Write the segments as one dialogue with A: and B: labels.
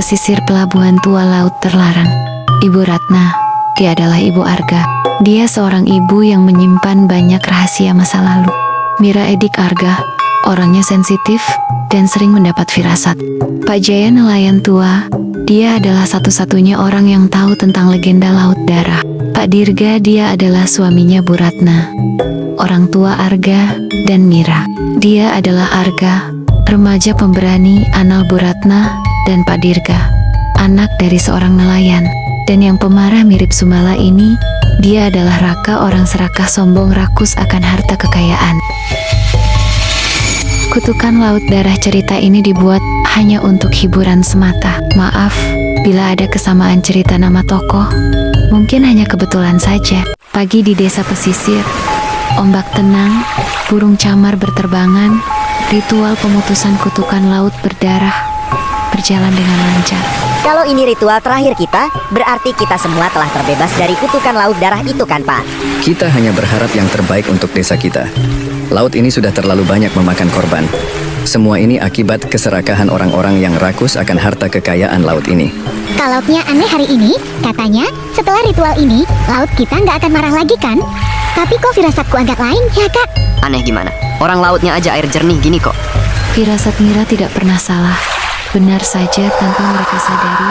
A: pesisir pelabuhan tua laut terlarang. Ibu Ratna, dia adalah Ibu Arga. Dia seorang ibu yang menyimpan banyak rahasia masa lalu. Mira Edik Arga, orangnya sensitif dan sering mendapat firasat. Pak Jaya nelayan tua, dia adalah satu-satunya orang yang tahu tentang legenda Laut Darah. Pak Dirga, dia adalah suaminya Bu Ratna, orang tua Arga dan Mira. Dia adalah Arga, remaja pemberani anal Bu Ratna, dan Pak Dirga, anak dari seorang nelayan. Dan yang pemarah mirip Sumala ini, dia adalah Raka, orang serakah sombong rakus akan harta kekayaan. Kutukan Laut Darah cerita ini dibuat hanya untuk hiburan semata. Maaf, bila ada kesamaan cerita nama tokoh, mungkin hanya kebetulan saja. Pagi di desa pesisir, ombak tenang, burung camar berterbangan, ritual pemutusan kutukan laut berdarah berjalan dengan lancar.
B: Kalau ini ritual terakhir kita, berarti kita semua telah terbebas dari kutukan Laut Darah itu kan, Pak?
C: Kita hanya berharap yang terbaik untuk desa kita. Laut ini sudah terlalu banyak memakan korban. Semua ini akibat keserakahan orang-orang yang rakus akan harta kekayaan laut ini.
D: Kalau-nya aneh hari ini, katanya setelah ritual ini, laut kita nggak akan marah lagi kan? Tapi kok firasatku agak lain ya, Kak?
E: Aneh gimana? Orang lautnya aja air jernih gini kok.
A: Firasat Mira tidak pernah salah. Benar saja, tanpa mereka sadari,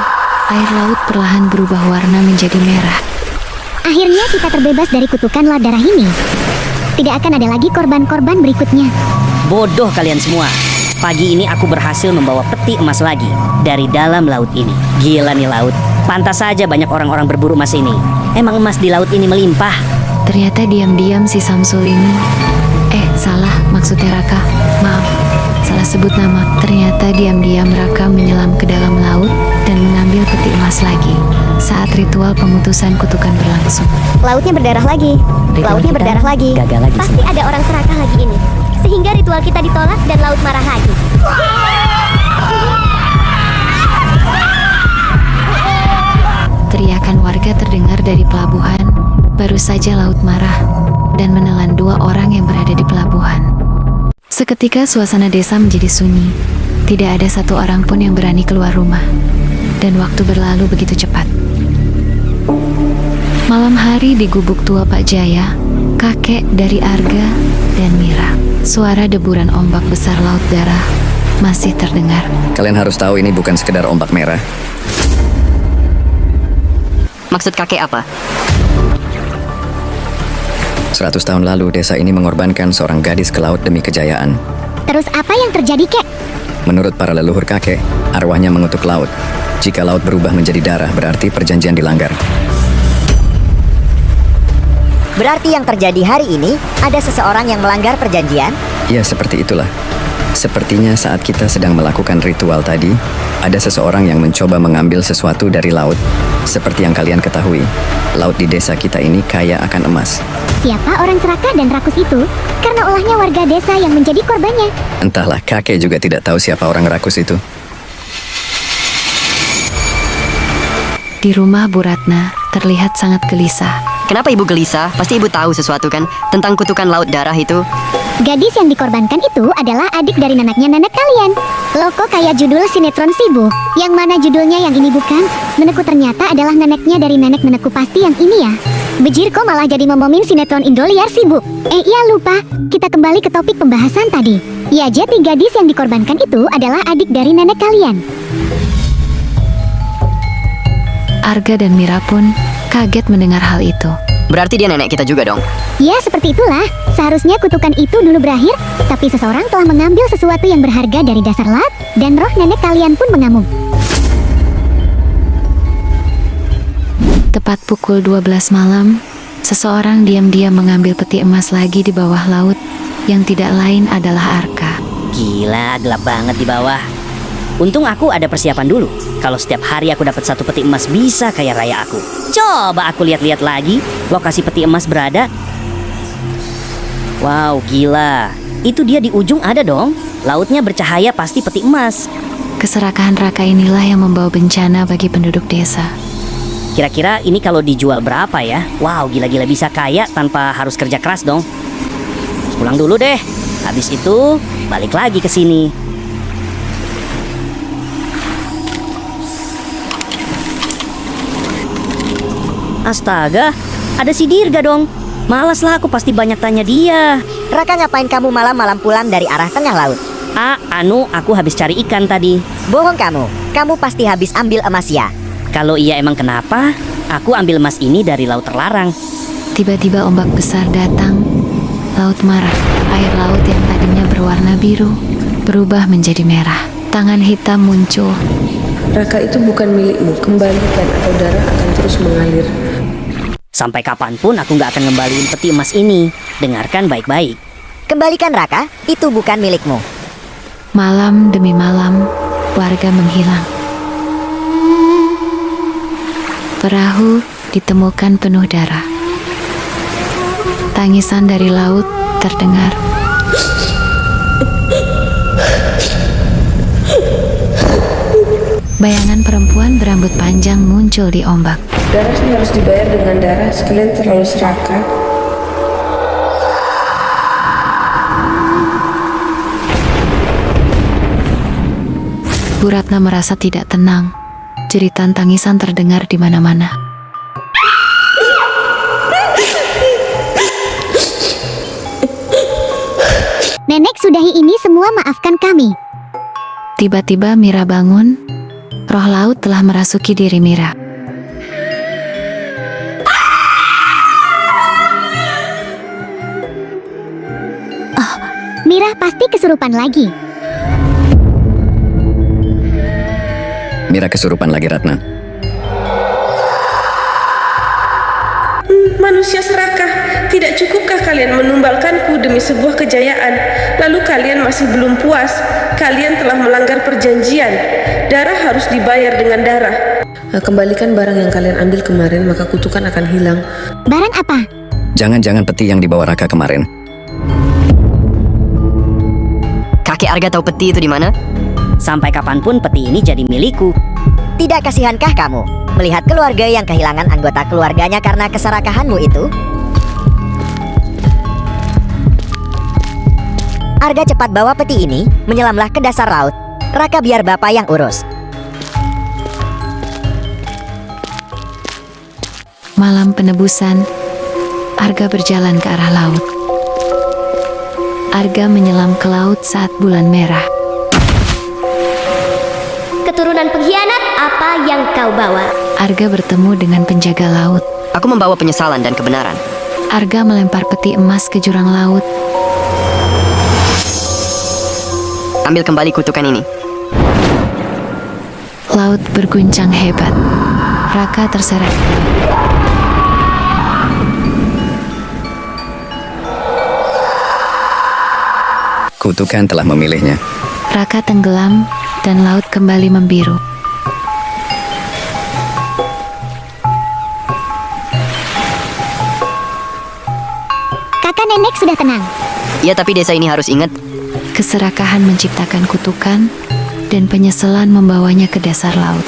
A: air laut perlahan berubah warna menjadi merah.
D: Akhirnya kita terbebas dari kutukan Laut Darah ini. Tidak akan ada lagi korban-korban berikutnya.
F: Bodoh kalian semua. Pagi ini aku berhasil membawa peti emas lagi dari dalam laut ini. Gila nih laut. Pantas saja banyak orang-orang berburu emas ini. Emang emas di laut ini melimpah.
A: Ternyata diam-diam si Samsul ini... salah, maksudnya Raka. Maaf, salah sebut nama. Ternyata diam-diam Raka menyelam ke dalam laut dan mengambil peti emas lagi saat ritual pemutusan kutukan berlangsung.
D: Lautnya berdarah lagi. Lautnya berdarah lagi.
F: Gagal lagi.
D: Pasti ada orang serakah lagi ini. Sehingga ritual kita ditolak dan laut marah lagi.
A: Teriakan warga terdengar dari pelabuhan. Baru saja laut marah dan menelan 2 orang yang berada di pelabuhan. Seketika suasana desa menjadi sunyi. Tidak ada satu orang pun yang berani keluar rumah. Dan waktu berlalu begitu cepat. Malam hari di gubuk tua Pak Jaya, kakek dari Arga dan Mira. Suara deburan ombak besar Laut Darah masih terdengar.
C: Kalian harus tahu ini bukan sekedar ombak merah.
E: Maksud kakek apa?
C: 100 tahun lalu desa ini mengorbankan seorang gadis ke laut demi kejayaan.
D: Terus apa yang terjadi, Kek?
C: Menurut para leluhur kakek, arwahnya mengutuk laut. Jika laut berubah menjadi darah, berarti perjanjian dilanggar.
B: Berarti yang terjadi hari ini, ada seseorang yang melanggar perjanjian?
C: Ya, seperti itulah. Sepertinya saat kita sedang melakukan ritual tadi, ada seseorang yang mencoba mengambil sesuatu dari laut. Seperti yang kalian ketahui, laut di desa kita ini kaya akan emas.
D: Siapa orang serakah dan rakus itu? Karena ulahnya warga desa yang menjadi korbannya.
C: Entahlah, kakek juga tidak tahu siapa orang rakus itu.
A: Di rumah Bu Ratna terlihat sangat gelisah.
E: Kenapa ibu gelisah? Pasti ibu tahu sesuatu kan tentang kutukan Laut Darah itu.
D: Gadis yang dikorbankan itu adalah adik dari neneknya nenek kalian. Loh, kok kayak judul sinetron Sibu? Yang mana judulnya yang ini bukan? Nenekku ternyata adalah neneknya dari nenek-nenekku pasti yang ini ya. Bejir kok malah jadi ngomongin sinetron Indosiar Sibu. Iya lupa, kita kembali ke topik pembahasan tadi. Ya, jadi gadis yang dikorbankan itu adalah adik dari nenek kalian.
A: Arga dan Mira pun kaget mendengar hal itu.
E: Berarti dia nenek kita juga dong.
D: Ya, seperti itulah. Seharusnya kutukan itu dulu berakhir, tapi seseorang telah mengambil sesuatu yang berharga dari dasar laut, dan roh nenek kalian pun mengamuk.
A: Tepat pukul 12 malam, seseorang diam-diam mengambil peti emas lagi di bawah laut, yang tidak lain adalah Arka.
F: Gila, gelap banget di bawah. Untung aku ada persiapan dulu. Kalau setiap hari aku dapat 1 peti emas bisa kaya raya aku. Coba aku lihat-lihat lagi lokasi peti emas berada. Wow, gila. Itu dia di ujung ada dong. Lautnya bercahaya, pasti peti emas.
A: Keserakahan Raka inilah yang membawa bencana bagi penduduk desa.
F: Kira-kira ini kalau dijual berapa ya? Wow, gila-gila bisa kaya tanpa harus kerja keras dong. Pulang dulu deh. Habis itu balik lagi ke sini. Astaga, ada si Dirga dong. Malas lah, aku pasti banyak tanya dia.
B: Raka, ngapain kamu malam-malam pulang dari arah tengah laut?
F: Aku habis cari ikan tadi.
B: Bohong kamu. Kamu pasti habis ambil emas ya.
F: Kalau iya emang kenapa? Aku ambil emas ini dari laut terlarang.
A: Tiba-tiba ombak besar datang. Laut marah. Air laut yang tadinya berwarna biru berubah menjadi merah. Tangan hitam muncul.
G: Raka itu bukan milikmu, kembalikan atau darah akan terus mengalir.
F: Sampai kapanpun aku nggak akan ngembaliin peti emas ini. Dengarkan baik-baik.
B: Kembalikan Raka, itu bukan milikmu.
A: Malam demi malam, warga menghilang. Perahu ditemukan penuh darah. Tangisan dari laut terdengar. Bayangan perempuan berambut panjang muncul di ombak.
G: Darahnya harus dibayar dengan darah, sekalian terlalu serakah.
A: Bu Ratna merasa tidak tenang. Jeritan tangisan terdengar di mana-mana.
D: Nenek, sudahi ini semua, maafkan kami.
A: Tiba-tiba Mira bangun. Roh laut telah merasuki diri Mira.
D: Mira pasti kesurupan lagi.
C: Mira kesurupan lagi, Ratna.
G: Manusia serakah, tidak cukupkah kalian menumbalkanku demi sebuah kejayaan? Lalu kalian masih belum puas? Kalian telah melanggar perjanjian. Darah harus dibayar dengan darah. Kembalikan barang yang kalian ambil kemarin, maka kutukan akan hilang.
D: Barang apa?
C: Jangan-jangan peti yang dibawa Raka kemarin.
E: Kakek Arga tahu peti itu di mana?
F: Sampai kapanpun peti ini jadi milikku.
B: Tidak kasihankah kamu melihat keluarga yang kehilangan anggota keluarganya karena keserakahanmu itu? Arga, cepat bawa peti ini, menyelamlah ke dasar laut. Raka biar bapak yang urus.
A: Malam penebusan, Arga berjalan ke arah laut. Arga menyelam ke laut saat bulan merah.
H: Keturunan pengkhianat, apa yang kau bawa?
A: Arga bertemu dengan penjaga laut.
E: Aku membawa penyesalan dan kebenaran.
A: Arga melempar peti emas ke jurang laut.
E: Ambil kembali kutukan ini.
A: Laut berguncang hebat. Raka terseret.
C: Kutukan telah memilihnya.
A: Raka tenggelam dan laut kembali membiru.
D: Kakak nenek sudah tenang.
E: Ya, tapi desa ini harus ingat.
A: Keserakahan menciptakan kutukan dan penyesalan membawanya ke dasar laut.